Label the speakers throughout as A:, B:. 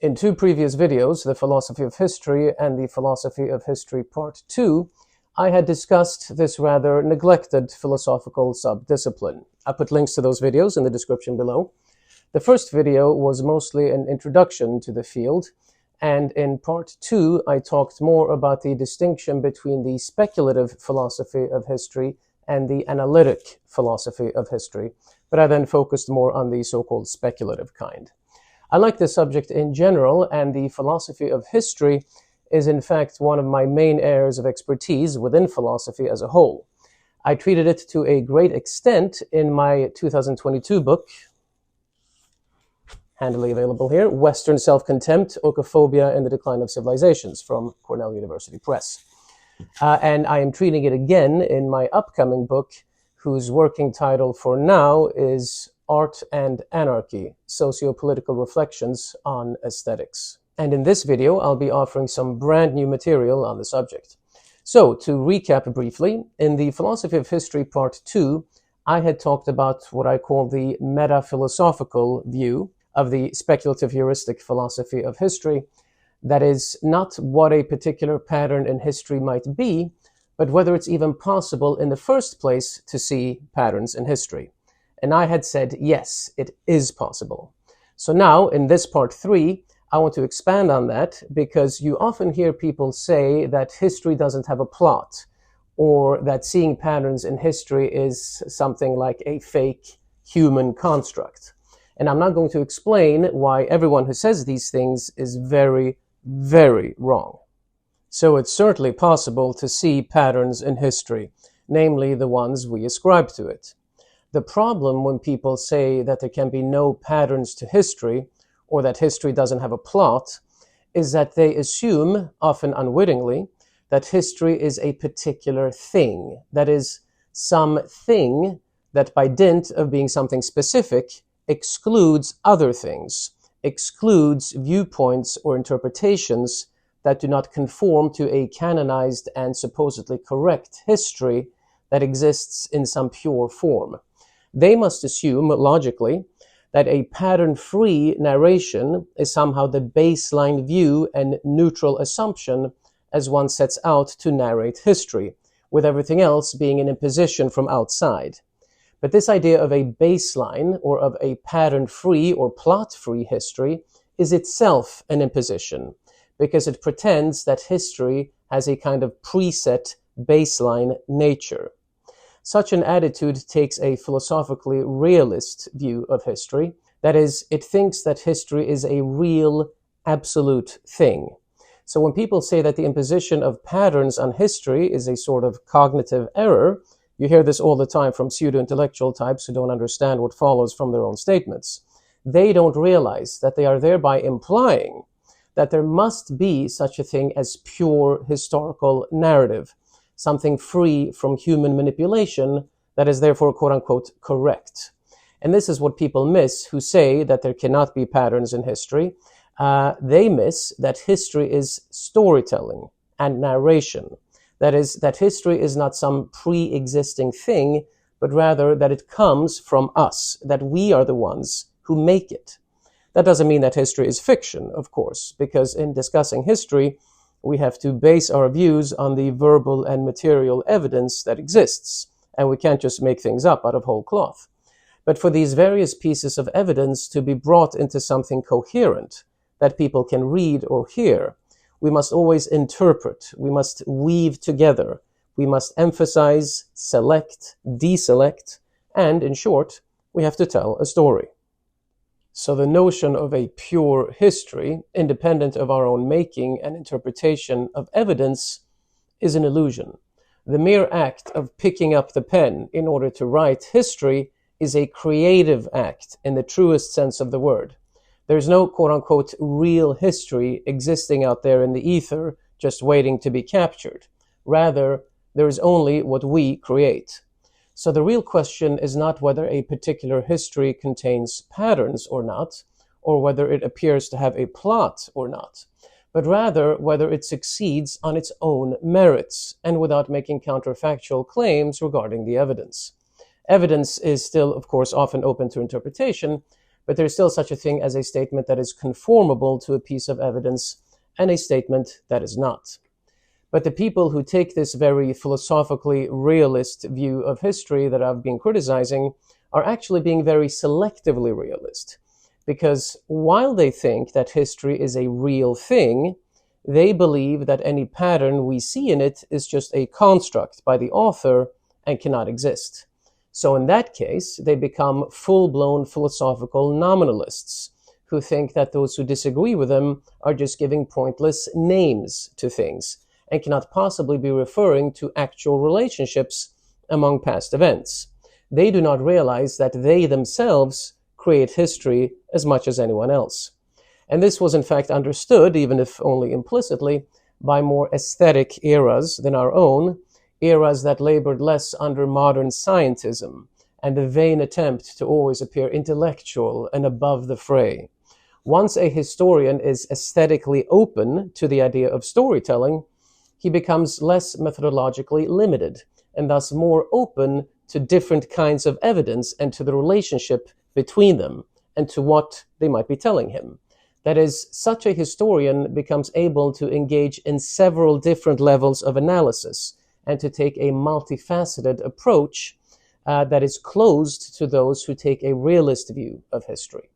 A: In two previous videos, the philosophy of history and the philosophy of history part 2, I had discussed this rather neglected philosophical subdiscipline. I put links to those videos in the description below. The first video was mostly an introduction to the field, and in part 2, I talked more about the distinction between the speculative philosophy of history and the analytic philosophy of history, but I then focused more on the so-called speculative kind. I like this subject in general, and the philosophy of history is in fact one of my main areas of expertise within philosophy as a whole. I treated it to a great extent in my 2022 book, handily available here, Western Self-Contempt, Oikophobia, and the Decline of Civilizations from Cornell University Press. And I am treating it again in my upcoming book, whose working title for now is Art and Anarchy, Socio-Political Reflections on Aesthetics. And in this video, I'll be offering some brand new material on the subject. So, to recap briefly, in the Philosophy of History Part 2, I had talked about what I call the meta-philosophical view of the speculative heuristic philosophy of history. That is, not what a particular pattern in history might be, but whether it's even possible in the first place to see patterns in history. And I had said, yes, it is possible. So now, in this part 3, I want to expand on that, because you often hear people say that history doesn't have a plot, or that seeing patterns in history is something like a fake human construct. And I'm not going to explain why everyone who says these things is very, very wrong. So it's certainly possible to see patterns in history, namely the ones we ascribe to it. The problem when people say that there can be no patterns to history, or that history doesn't have a plot, is that they assume, often unwittingly, that history is a particular thing. That is, something that by dint of being something specific excludes other things, excludes viewpoints or interpretations that do not conform to a canonized and supposedly correct history that exists in some pure form. They must assume, logically, that a pattern-free narration is somehow the baseline view and neutral assumption as one sets out to narrate history, with everything else being an imposition from outside. But this idea of a baseline, or of a pattern-free or plot-free history, is itself an imposition, because it pretends that history has a kind of preset baseline nature. Such an attitude takes a philosophically realist view of history. That is, it thinks that history is a real, absolute thing. So when people say that the imposition of patterns on history is a sort of cognitive error, you hear this all the time from pseudo-intellectual types who don't understand what follows from their own statements. They don't realize that they are thereby implying that there must be such a thing as pure historical narrative, something free from human manipulation that is therefore quote-unquote correct. And this is what people miss who say that there cannot be patterns in history. They miss that history is storytelling and narration. That is, that history is not some pre-existing thing, but rather that it comes from us, that we are the ones who make it. That doesn't mean that history is fiction, of course, because in discussing history, we have to base our views on the verbal and material evidence that exists, and we can't just make things up out of whole cloth. But for these various pieces of evidence to be brought into something coherent that people can read or hear, we must always interpret, we must weave together, we must emphasize, select, deselect, and, in short, we have to tell a story. So the notion of a pure history, independent of our own making and interpretation of evidence, is an illusion. The mere act of picking up the pen in order to write history is a creative act in the truest sense of the word. There's no quote-unquote real history existing out there in the ether just waiting to be captured. Rather, there is only what we create. So the real question is not whether a particular history contains patterns or not, or whether it appears to have a plot or not, but rather whether it succeeds on its own merits and without making counterfactual claims regarding the evidence. Evidence is still, of course, often open to interpretation, but there's still such a thing as a statement that is conformable to a piece of evidence and a statement that is not. But the people who take this very philosophically realist view of history that I've been criticizing are actually being very selectively realist, because while they think that history is a real thing, they believe that any pattern we see in it is just a construct by the author and cannot exist. So in that case, they become full-blown philosophical nominalists who think that those who disagree with them are just giving pointless names to things and cannot possibly be referring to actual relationships among past events. They do not realize that they themselves create history as much as anyone else. And this was in fact understood, even if only implicitly, by more aesthetic eras than our own, eras that labored less under modern scientism and the vain attempt to always appear intellectual and above the fray. Once a historian is aesthetically open to the idea of storytelling, he becomes less methodologically limited and thus more open to different kinds of evidence and to the relationship between them and to what they might be telling him. That is, such a historian becomes able to engage in several different levels of analysis and to take a multifaceted approach that is closed to those who take a realist view of history.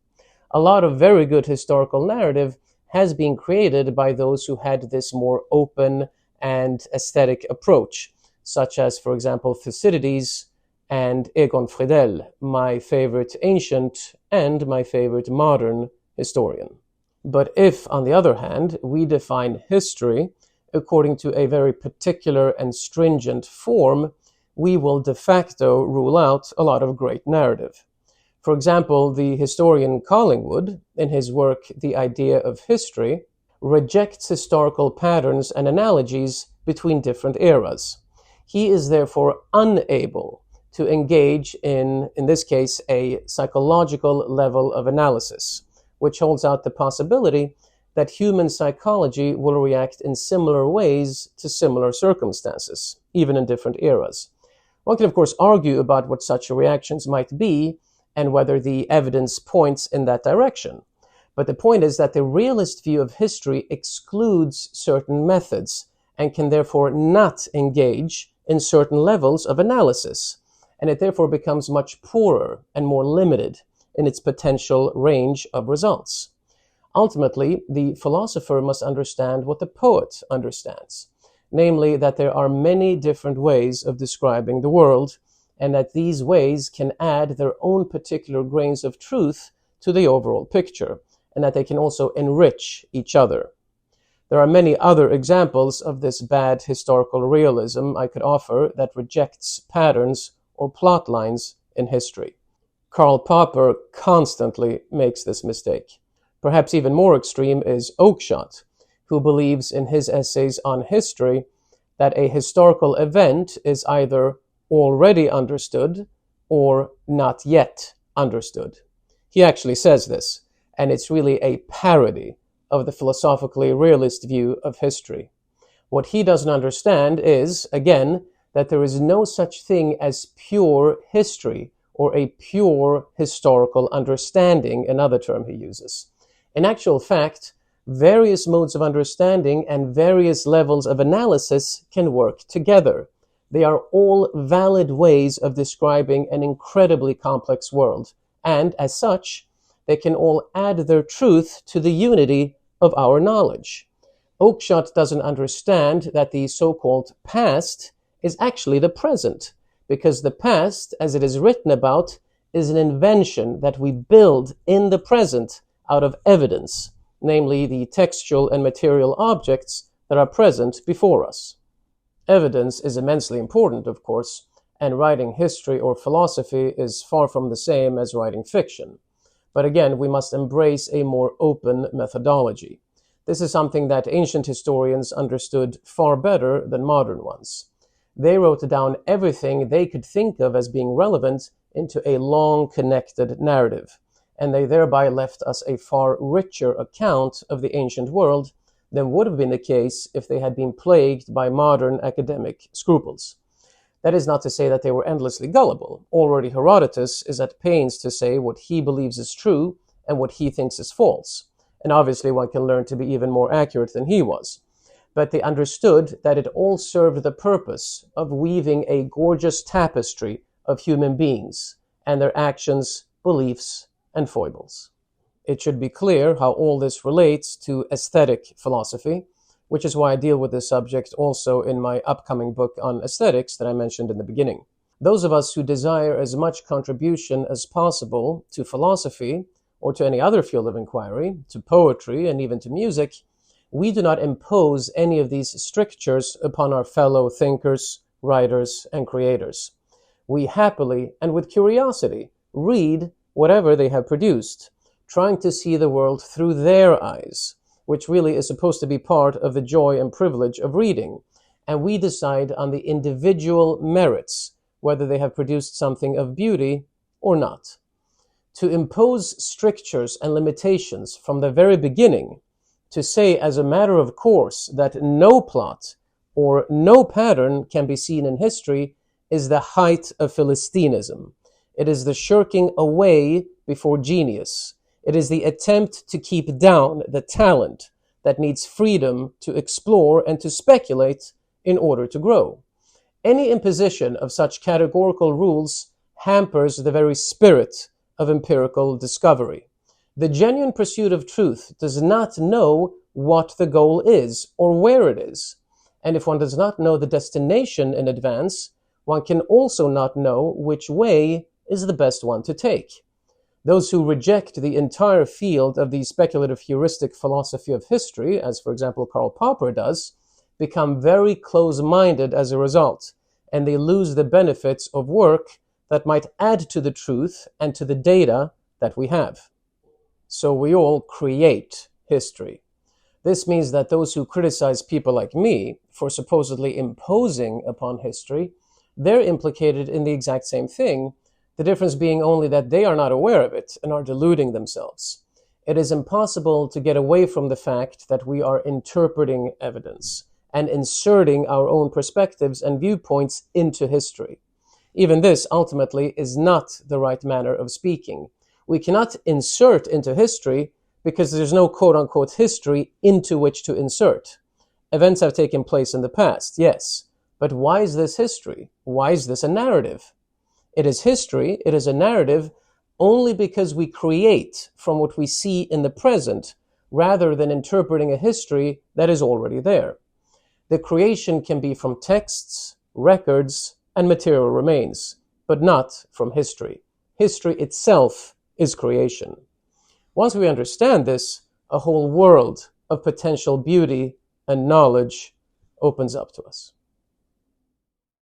A: A lot of very good historical narrative has been created by those who had this more open and aesthetic approach, such as, for example, Thucydides and Egon Friedell, my favorite ancient and my favorite modern historian. But if, on the other hand, we define history according to a very particular and stringent form, we will de facto rule out a lot of great narrative. For example, the historian Collingwood, in his work The Idea of History, rejects historical patterns and analogies between different eras. He is therefore unable to engage in this case, a psychological level of analysis, which holds out the possibility that human psychology will react in similar ways to similar circumstances, even in different eras. One can, of course, argue about what such reactions might be and whether the evidence points in that direction. But the point is that the realist view of history excludes certain methods and can therefore not engage in certain levels of analysis, and it therefore becomes much poorer and more limited in its potential range of results. Ultimately, the philosopher must understand what the poet understands, namely that there are many different ways of describing the world, and that these ways can add their own particular grains of truth to the overall picture, and that they can also enrich each other. There are many other examples of this bad historical realism I could offer that rejects patterns or plot lines in history. Karl Popper constantly makes this mistake. Perhaps even more extreme is Oakeshott, who believes in his essays on history that a historical event is either already understood or not yet understood. He actually says this, and it's really a parody of the philosophically realist view of history. What he doesn't understand is, again, that there is no such thing as pure history or a pure historical understanding, another term he uses. In actual fact, various modes of understanding and various levels of analysis can work together. They are all valid ways of describing an incredibly complex world, and as such, they can all add their truth to the unity of our knowledge. Oakeshott doesn't understand that the so-called past is actually the present, because the past, as it is written about, is an invention that we build in the present out of evidence, namely the textual and material objects that are present before us. Evidence is immensely important, of course, and writing history or philosophy is far from the same as writing fiction. But again, we must embrace a more open methodology. This is something that ancient historians understood far better than modern ones. They wrote down everything they could think of as being relevant into a long connected narrative, and they thereby left us a far richer account of the ancient world than would have been the case if they had been plagued by modern academic scruples. That is not to say that they were endlessly gullible. Already Herodotus is at pains to say what he believes is true and what he thinks is false. And obviously one can learn to be even more accurate than he was. But they understood that it all served the purpose of weaving a gorgeous tapestry of human beings and their actions, beliefs, and foibles. It should be clear how all this relates to aesthetic philosophy, which is why I deal with this subject also in my upcoming book on aesthetics that I mentioned in the beginning. Those of us who desire as much contribution as possible to philosophy or to any other field of inquiry, to poetry and even to music, we do not impose any of these strictures upon our fellow thinkers, writers, and creators. We happily and with curiosity read whatever they have produced, trying to see the world through their eyes, which really is supposed to be part of the joy and privilege of reading. And we decide on the individual merits, whether they have produced something of beauty or not. To impose strictures and limitations from the very beginning, to say as a matter of course that no plot or no pattern can be seen in history, is the height of Philistinism. It is the shirking away before genius. It is the attempt to keep down the talent that needs freedom to explore and to speculate in order to grow. Any imposition of such categorical rules hampers the very spirit of empirical discovery. The genuine pursuit of truth does not know what the goal is or where it is. And if one does not know the destination in advance, one can also not know which way is the best one to take. Those who reject the entire field of the speculative heuristic philosophy of history, as for example Karl Popper does, become very close-minded as a result, and they lose the benefits of work that might add to the truth and to the data that we have. So we all create history. This means that those who criticize people like me for supposedly imposing upon history, they're implicated in the exact same thing, the difference being only that they are not aware of it and are deluding themselves. It is impossible to get away from the fact that we are interpreting evidence and inserting our own perspectives and viewpoints into history. Even this, ultimately, is not the right manner of speaking. We cannot insert into history because there's no quote-unquote history into which to insert. Events have taken place in the past, yes, but why is this history? Why is this a narrative? It is history, it is a narrative, only because we create from what we see in the present, rather than interpreting a history that is already there. The creation can be from texts, records, and material remains, but not from history. History itself is creation. Once we understand this, a whole world of potential beauty and knowledge opens up to us.